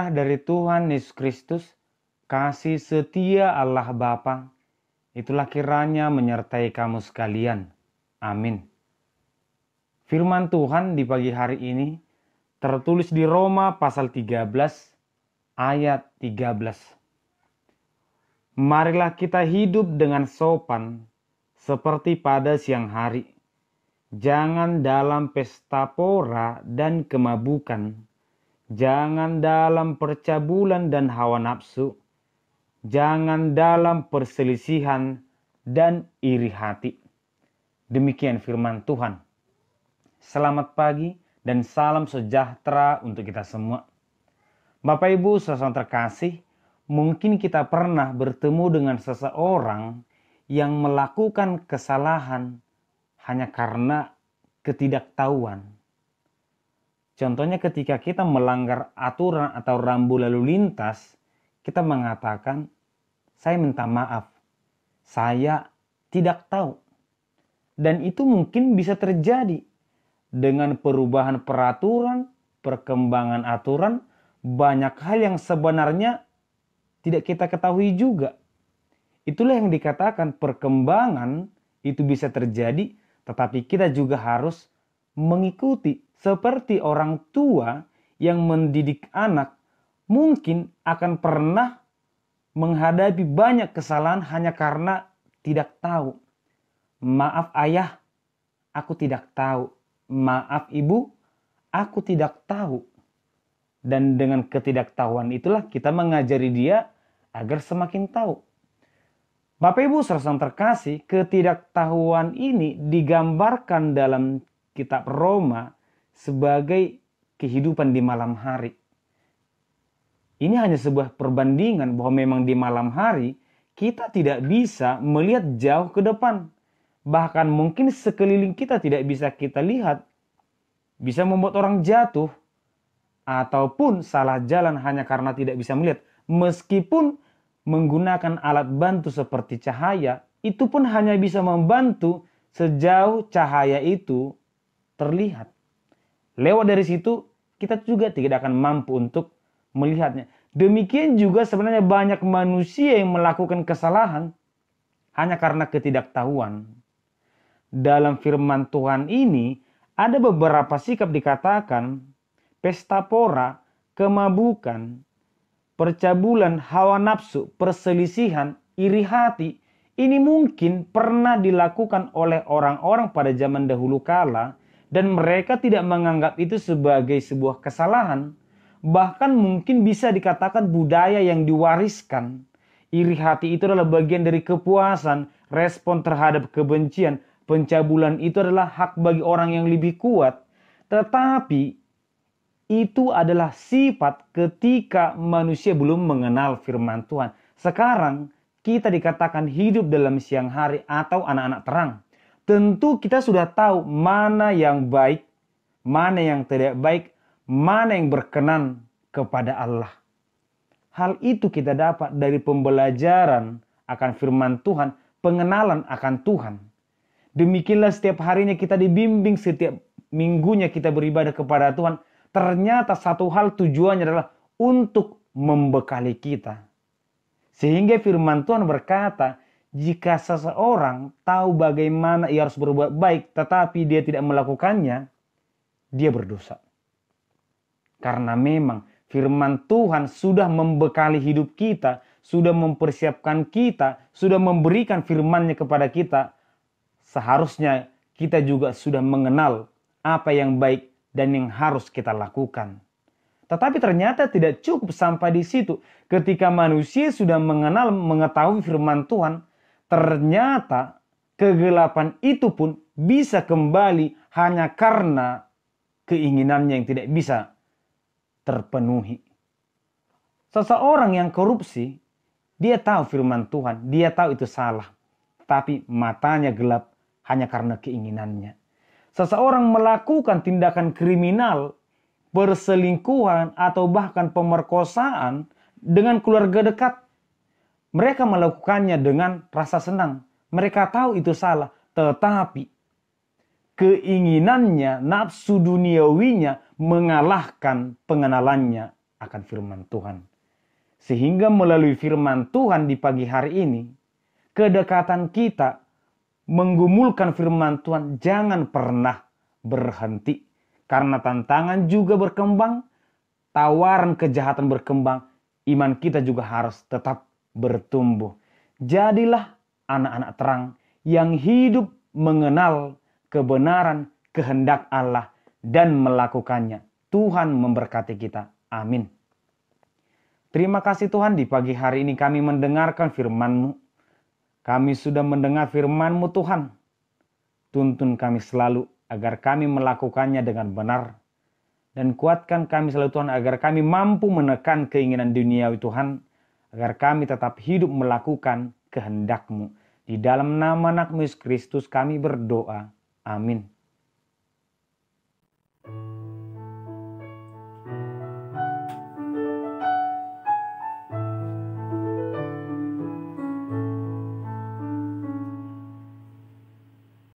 Anugerah dari Tuhan Yesus Kristus, kasih setia Allah Bapa, itulah kiranya menyertai kamu sekalian. Amin. Firman Tuhan di pagi hari ini tertulis di Roma pasal 13 ayat 13. Marilah kita hidup dengan sopan seperti pada siang hari. Jangan dalam pesta pora dan kemabukan. Jangan dalam percabulan dan hawa nafsu. Jangan dalam perselisihan dan iri hati. Demikian firman Tuhan. Selamat pagi dan salam sejahtera untuk kita semua. Bapak Ibu saudara terkasih, mungkin kita pernah bertemu dengan seseorang yang melakukan kesalahan hanya karena ketidaktahuan. Contohnya ketika kita melanggar aturan atau rambu lalu lintas, kita mengatakan, saya minta maaf, saya tidak tahu. Dan itu mungkin bisa terjadi dengan perubahan peraturan, perkembangan aturan, banyak hal yang sebenarnya tidak kita ketahui juga. Itulah yang dikatakan perkembangan itu bisa terjadi, tetapi kita juga harus mengikuti. Seperti orang tua yang mendidik anak mungkin akan pernah menghadapi banyak kesalahan hanya karena tidak tahu. Maaf ayah, aku tidak tahu. Maaf ibu, aku tidak tahu. Dan dengan ketidaktahuan itulah kita mengajari dia agar semakin tahu. Bapak Ibu saudara terkasih, ketidaktahuan ini digambarkan dalam kitab Roma sebagai kehidupan di malam hari. Ini hanya sebuah perbandingan bahwa memang di malam hari kita tidak bisa melihat jauh ke depan. Bahkan mungkin sekeliling kita tidak bisa kita lihat. Bisa membuat orang jatuh ataupun salah jalan hanya karena tidak bisa melihat. Meskipun menggunakan alat bantu seperti cahaya, itu pun hanya bisa membantu sejauh cahaya itu terlihat. Lewat dari situ, kita juga tidak akan mampu untuk melihatnya. Demikian juga sebenarnya banyak manusia yang melakukan kesalahan hanya karena ketidaktahuan. Dalam firman Tuhan ini, ada beberapa sikap dikatakan, pesta pora, kemabukan, percabulan, hawa nafsu, perselisihan, iri hati, ini mungkin pernah dilakukan oleh orang-orang pada zaman dahulu kala, dan mereka tidak menganggap itu sebagai sebuah kesalahan. Bahkan mungkin bisa dikatakan budaya yang diwariskan. Iri hati itu adalah bagian dari kepuasan, respon terhadap kebencian. Pencabulan itu adalah hak bagi orang yang lebih kuat. Tetapi itu adalah sifat ketika manusia belum mengenal firman Tuhan. Sekarang kita dikatakan hidup dalam siang hari atau anak-anak terang. Tentu kita sudah tahu mana yang baik, mana yang tidak baik, mana yang berkenan kepada Allah. Hal itu kita dapat dari pembelajaran akan firman Tuhan, pengenalan akan Tuhan. Demikianlah setiap harinya kita dibimbing, setiap minggunya kita beribadah kepada Tuhan. Ternyata satu hal tujuannya adalah untuk membekali kita. Sehingga firman Tuhan berkata, jika seseorang tahu bagaimana ia harus berbuat baik, tetapi dia tidak melakukannya, dia berdosa. Karena memang firman Tuhan sudah membekali hidup kita, sudah mempersiapkan kita, sudah memberikan firman-Nya kepada kita. Seharusnya kita juga sudah mengenal apa yang baik dan yang harus kita lakukan. Tetapi ternyata tidak cukup sampai di situ. Ketika manusia sudah mengenal, mengetahui firman Tuhan, ternyata kegelapan itu pun bisa kembali hanya karena keinginannya yang tidak bisa terpenuhi. Seseorang yang korupsi, dia tahu firman Tuhan, dia tahu itu salah. Tapi matanya gelap hanya karena keinginannya. Seseorang melakukan tindakan kriminal, perselingkuhan atau bahkan pemerkosaan dengan keluarga dekat. Mereka melakukannya dengan rasa senang. Mereka tahu itu salah. Tetapi keinginannya, nafsu duniawinya mengalahkan pengenalannya akan firman Tuhan. Sehingga melalui firman Tuhan di pagi hari ini, kedekatan kita menggumulkan firman Tuhan jangan pernah berhenti. Karena tantangan juga berkembang, tawaran kejahatan berkembang, iman kita juga harus tetap bertumbuh. Jadilah anak-anak terang yang hidup mengenal kebenaran kehendak Allah dan melakukannya. Tuhan memberkati kita. Amin. Terima kasih Tuhan, di pagi hari ini kami mendengarkan firman-Mu. Kami sudah mendengar firman-Mu Tuhan. Tuntun kami selalu agar kami melakukannya dengan benar. Dan kuatkan kami selalu Tuhan agar kami mampu menekan keinginan duniawi Tuhan. Agar kami tetap hidup melakukan kehendak-Mu. Di dalam nama anak-Mu Yesus Kristus kami berdoa. Amin.